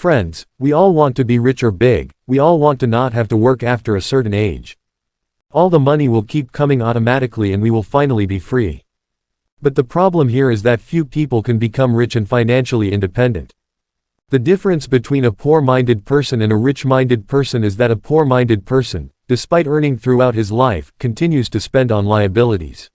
Friends, we all want to be rich or big, we all want to not have to work after a certain age. All the money will keep coming automatically and we will finally be free. But the problem here is that few people can become rich and financially independent. The difference between a poor-minded person and a rich-minded person is that a poor-minded person, despite earning throughout his life, continues to spend on liabilities.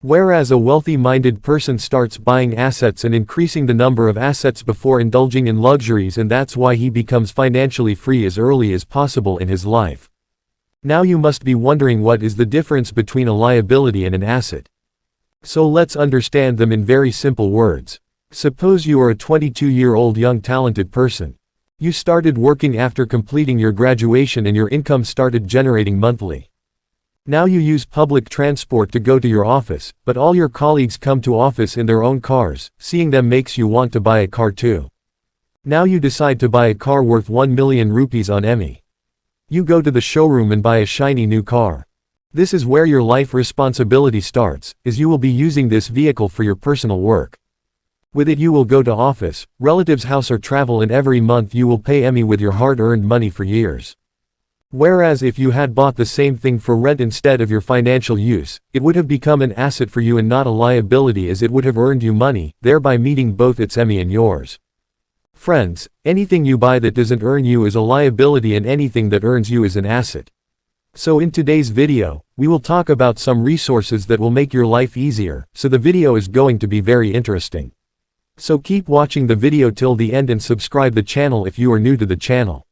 Whereas a wealthy-minded person starts buying assets and increasing the number of assets before indulging in luxuries, and that's why he becomes financially free as early as possible in his life. Now you must be wondering, what is the difference between a liability and an asset? So let's understand them in very simple words. Suppose you are a 22-year-old young talented person. You started working after completing your graduation and your income started generating monthly. Now you use public transport to go to your office, but all your colleagues come to office in their own cars. Seeing them makes you want to buy a car too. Now you decide to buy a car worth 1 million rupees on EMI. You go to the showroom and buy a shiny new car. This is where your life responsibility starts, as you will be using this vehicle for your personal work. With it you will go to office, relatives' house or travel, and every month you will pay EMI with your hard-earned money for years. Whereas if you had bought the same thing for rent instead of your financial use, it would have become an asset for you and not a liability, as it would have earned you money, thereby meeting both its EMI and yours. Friends, anything you buy that doesn't earn you is a liability and anything that earns you is an asset. So in today's video, we will talk about some resources that will make your life easier, so the video is going to be very interesting. So keep watching the video till the end and subscribe the channel if you are new to the channel.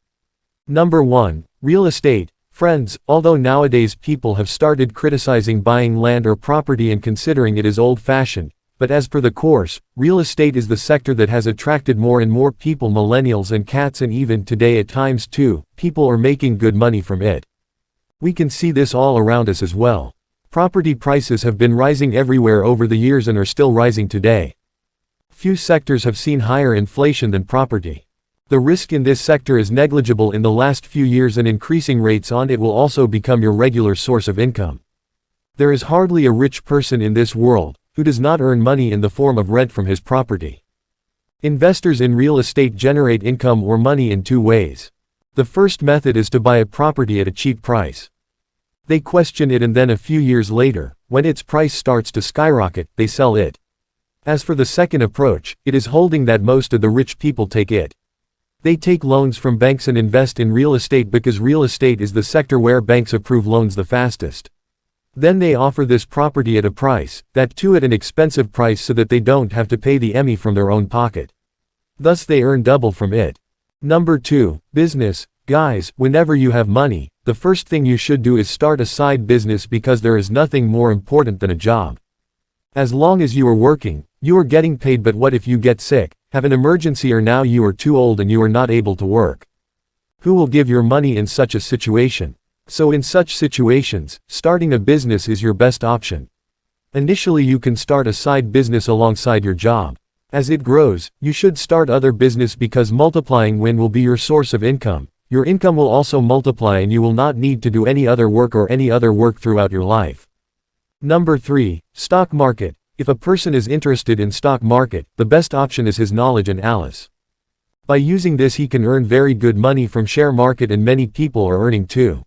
Number 1. Real estate. Friends, although nowadays people have started criticizing buying land or property and considering it as old-fashioned, but as per the course, real estate is the sector that has attracted more and more people, millennials and cats, and even today at times too, people are making good money from it. We can see this all around us as well. Property prices have been rising everywhere over the years and are still rising today. Few sectors have seen higher inflation than property. The risk in this sector is negligible in the last few years, and increasing rates on it will also become your regular source of income. There is hardly a rich person in this world who does not earn money in the form of rent from his property. Investors in real estate generate income or money in two ways. The first method is to buy a property at a cheap price. They question it, and then a few years later, when its price starts to skyrocket, they sell it. As for the second approach, it is holding that most of the rich people take it. They take loans from banks and invest in real estate because real estate is the sector where banks approve loans the fastest. Then they offer this property at a price, that too at an expensive price, so that they don't have to pay the EMI from their own pocket. Thus they earn double from it. Number 2. Business. Guys, whenever you have money, the first thing you should do is start a side business, because there is nothing more important than a job. As long as you are working, you are getting paid, but what if you get sick, have an emergency, or now you are too old and you are not able to work? Who will give your money in such a situation? So in such situations, starting a business is your best option. Initially you can start a side business alongside your job. As it grows, you should start other business, because multiplying when will be your source of income. Your income will also multiply and you will not need to do any other work or any other work throughout your life. Number 3. Stock market. If a person is interested in stock market, the best option is his knowledge and Alice. By using this he can earn very good money from share market, and many people are earning too.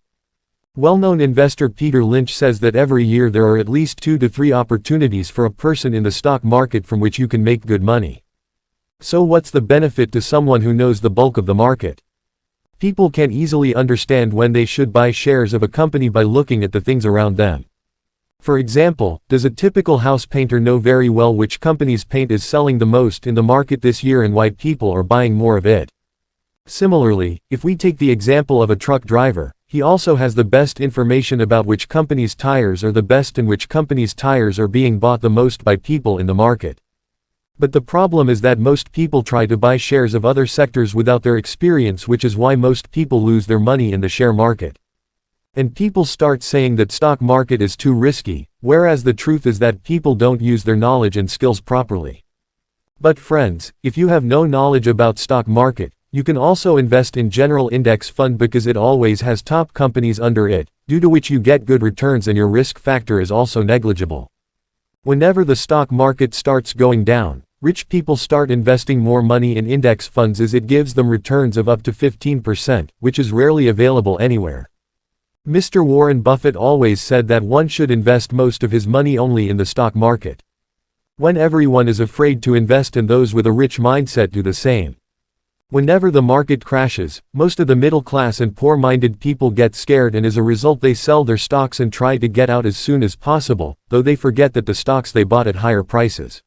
Well-known investor Peter Lynch says that every year there are at least 2 to 3 opportunities for a person in the stock market from which you can make good money. So what's the benefit to someone who knows the bulk of the market? People can easily understand when they should buy shares of a company by looking at the things around them. For example, does a typical house painter know very well which company's paint is selling the most in the market this year and why people are buying more of it? Similarly, if we take the example of a truck driver, he also has the best information about which company's tires are the best and which company's tires are being bought the most by people in the market. But the problem is that most people try to buy shares of other sectors without their experience, which is why most people lose their money in the share market. And people start saying that stock market is too risky, whereas the truth is that people don't use their knowledge and skills properly. But friends, if you have no knowledge about stock market, you can also invest in general index fund, because it always has top companies under it, due to which you get good returns and your risk factor is also negligible. Whenever the stock market starts going down, Rich people start investing more money in index funds as it gives them returns of up to 15%, which is rarely available anywhere. Mr. Warren Buffett always said that one should invest most of his money only in the stock market. When everyone is afraid to invest and those with a rich mindset do the same. Whenever the market crashes, most of the middle class and poor-minded people get scared and as a result they sell their stocks and try to get out as soon as possible, though they forget that the stocks they bought at higher prices.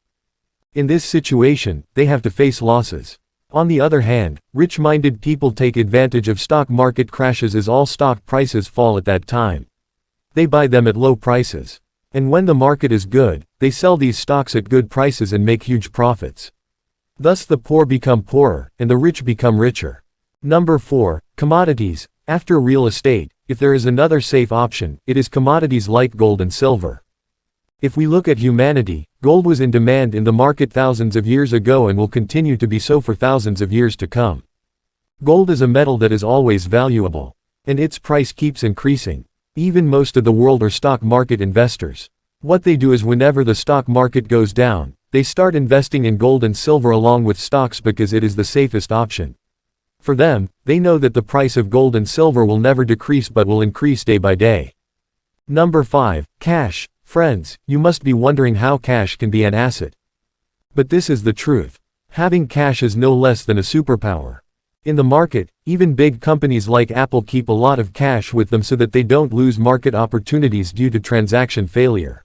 In this situation, they have to face losses. On the other hand, rich-minded people take advantage of stock market crashes as all stock prices fall at that time. They buy them at low prices. And when the market is good, they sell these stocks at good prices and make huge profits. Thus the poor become poorer, and the rich become richer. Number 4. Commodities. After real estate, if there is another safe option, it is commodities like gold and silver. If we look at humanity, gold was in demand in the market thousands of years ago and will continue to be so for thousands of years to come. Gold is a metal that is always valuable. And its price keeps increasing. Even most of the world are stock market investors. What they do is whenever the stock market goes down, they start investing in gold and silver along with stocks because it is the safest option. For them, they know that the price of gold and silver will never decrease but will increase day by day. Number 5. Cash. Friends, you must be wondering how cash can be an asset. But this is the truth. Having cash is no less than a superpower. In the market, even big companies like Apple keep a lot of cash with them so that they don't lose market opportunities due to transaction failure.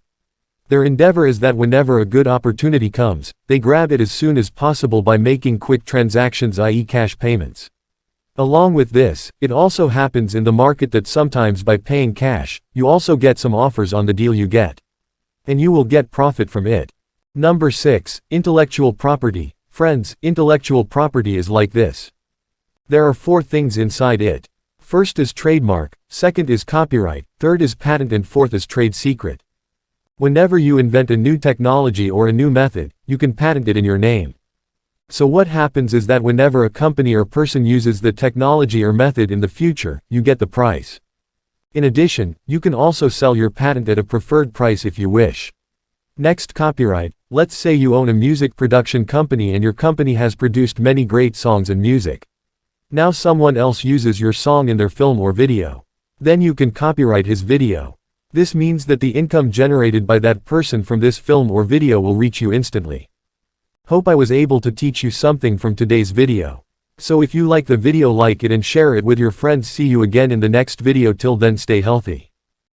Their endeavor is that whenever a good opportunity comes, they grab it as soon as possible by making quick transactions, i.e. cash payments. Along with this, it also happens in the market that sometimes by paying cash, you also get some offers on the deal you get. And you will get profit from it. Number 6. Intellectual property. Friends, intellectual property is like this. There are 4 things inside it. First is trademark, second is copyright, third is patent and fourth is trade secret. Whenever you invent a new technology or a new method, you can patent it in your name. So what happens is that whenever a company or person uses the technology or method in the future, you get the price. In addition, you can also sell your patent at a preferred price if you wish. Next, copyright. Let's say you own a music production company and your company has produced many great songs and music. Now someone else uses your song in their film or video. Then you can copyright his video. This means that the income generated by that person from this film or video will reach you instantly. Hope I was able to teach you something from today's video. So if you like the video, like it and share it with your friends. See you again in the next video. Till then, stay healthy.